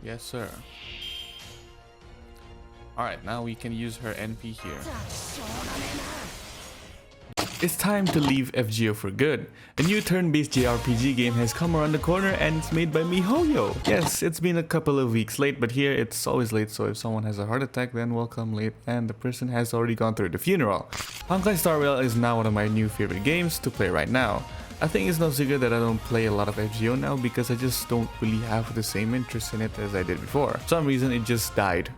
Yes, sir. Alright, now we can use her NP here. It's time to leave FGO for good. A new turn-based JRPG game has come around the corner and it's made by miHoYo. Yes, it's been a couple of weeks late, but here it's always late, so if someone has a heart attack, then welcome late and the person has already gone through the funeral. Honkai Star Rail is now one of my new favorite games to play right now. I think it's no secret that I don't play a lot of FGO now because I just don't really have the same interest in it as I did before. For some reason it just died.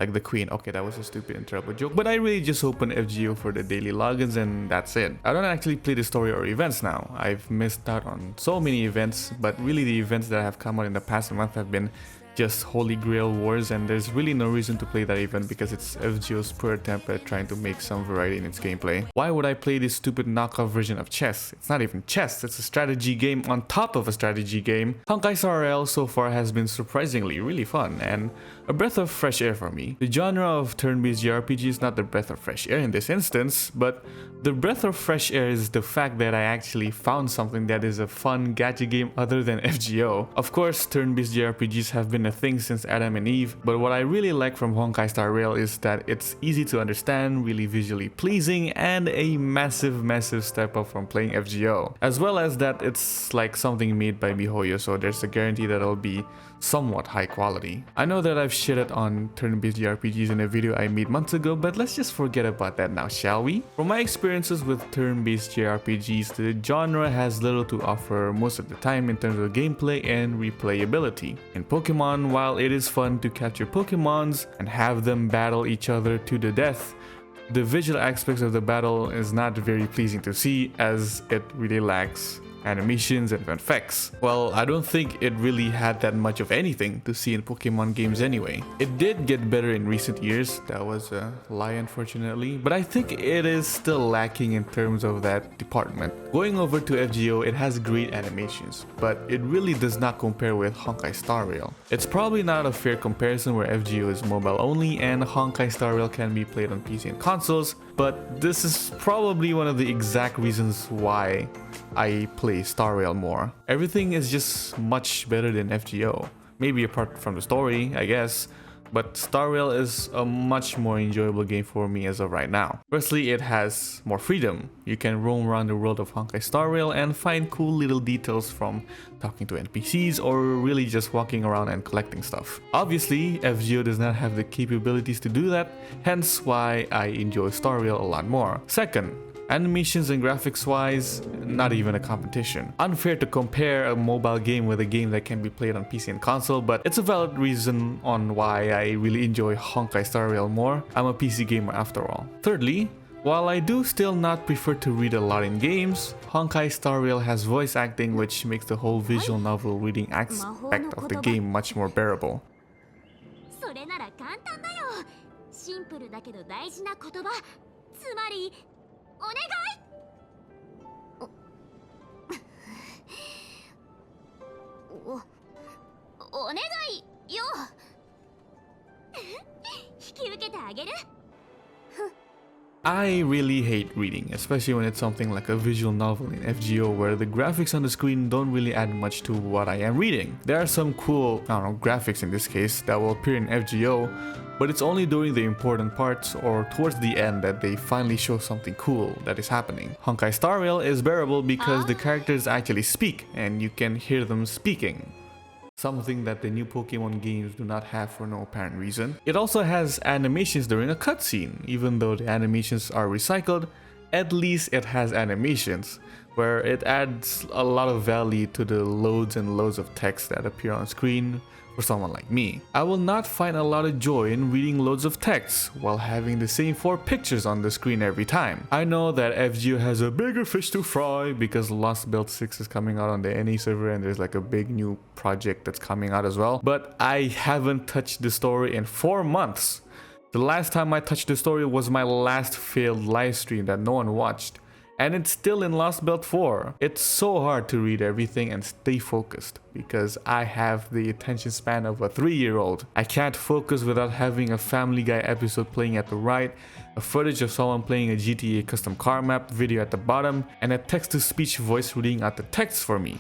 Like the queen. Okay, that was a stupid interrupted joke, but I really just open FGO for the daily logins and that's it. I don't actually play the story or events now. I've missed out on so many events, but really the events that have come out in the past month have been just Holy Grail Wars, and there's really no reason to play that event because it's FGO's poor attempt at trying to make some variety in its gameplay. Why would I play this stupid knockoff version of chess? It's not even chess, it's a strategy game on top of a strategy game. Honkai Star Rail so far has been surprisingly really fun and a breath of fresh air for me. The genre of turn-based JRPG is not the breath of fresh air in this instance, but the breath of fresh air is the fact that I actually found something that is a fun gacha game other than FGO. Of course, turn-based JRPGs have been a thing since Adam and Eve, but what I really like from Honkai Star Rail is that it's easy to understand, really visually pleasing, and a massive step up from playing FGO. As well as that it's like something made by miHoYo, so there's a guarantee that it'll be somewhat high quality. I know that I've shitted on turn-based JRPGs in a video I made months ago, but let's just forget about that now, shall we? From my experiences with turn-based JRPGs, the genre has little to offer most of the time in terms of gameplay and replayability. In Pokemon, while it is fun to capture Pokemons and have them battle each other to the death, the visual aspects of the battle is not very pleasing to see as it really lacks animations and effects. Well, I don't think it really had that much of anything to see in Pokemon games anyway. It did get better in recent years, that was a lie unfortunately, but I think it is still lacking in terms of that department. Going over to FGO, it has great animations, but it really does not compare with Honkai Star Rail. It's probably not a fair comparison where FGO is mobile only and Honkai Star Rail can be played on PC and consoles, but this is probably one of the exact reasons why I play Star Rail more. Everything is just much better than FGO. Maybe apart from the story, I guess, but Star Rail is a much more enjoyable game for me as of right now. Firstly, it has more freedom. You can roam around the world of Honkai Star Rail and find cool little details from talking to NPCs or really just walking around and collecting stuff. Obviously, FGO does not have the capabilities to do that, hence why I enjoy Star Rail a lot more. Second, animations and graphics wise, not even a competition. Unfair to compare a mobile game with a game that can be played on PC and console, but it's a valid reason on why I really enjoy Honkai Star Rail more. I'm a PC gamer after all. Thirdly, while I do still not prefer to read a lot in games, Honkai Star Rail has voice acting which makes the whole visual novel reading aspect of the game much more bearable. それなら簡単だよ。シンプルだけど大事な言葉。つまり お願い。お願いよ。引き受けてあげる。I really hate reading, especially when it's something like a visual novel in FGO where the graphics on the screen don't really add much to what I am reading. There are some cool, graphics in this case that will appear in FGO, but it's only during the important parts or towards the end that they finally show something cool that is happening. Honkai Star Rail is bearable because the characters actually speak and you can hear them speaking. Something that the new Pokemon games do not have for no apparent reason. It also has animations during a cutscene. Even though the animations are recycled, at least it has animations, where it adds a lot of value to the loads and loads of text that appear on screen for someone like me. I will not find a lot of joy in reading loads of text while having the same 4 pictures on the screen every time. I know that FGO has a bigger fish to fry because Lost Belt 6 is coming out on the NA server and there's like a big new project that's coming out as well, but I haven't touched the story in 4 months. The last time I touched the story was my last failed livestream that no one watched. And it's still in Lost Belt 4. It's so hard to read everything and stay focused because I have the attention span of a 3-year-old. I can't focus without having a Family Guy episode playing at the right, a footage of someone playing a GTA custom car map video at the bottom, and a text-to-speech voice reading out the text for me.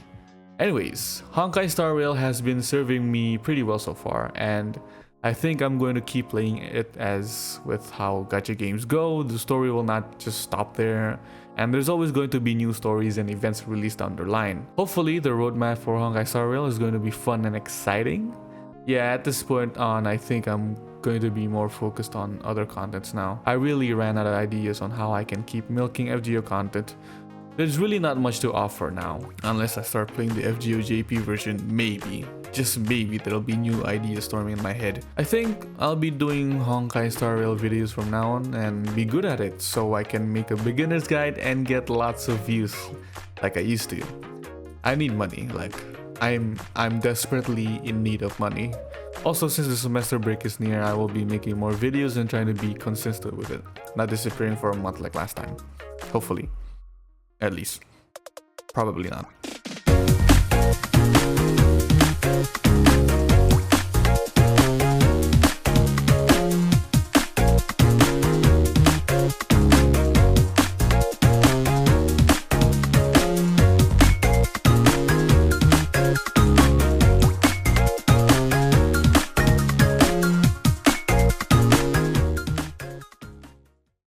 Anyways, Honkai Star Rail has been serving me pretty well so far, and I think I'm going to keep playing it. As with how gacha games go, the story will not just stop there, and there's always going to be new stories and events released down the line. Hopefully the roadmap for Honkai Star Rail is going to be fun and exciting. Yeah, at this point on, I think I'm going to be more focused on other contents now. I really ran out of ideas on how I can keep milking FGO content. There's really not much to offer now, unless I start playing the FGO JP version. Maybe, just maybe, there'll be new ideas storming in my head. I think I'll be doing Honkai Star Rail videos from now on and be good at it, so I can make a beginner's guide and get lots of views like I used to. I need money, like I'm desperately in need of money. Also, since the semester break is near, I will be making more videos and trying to be consistent with it, not disappearing for a month like last time. Hopefully. At least. Probably not.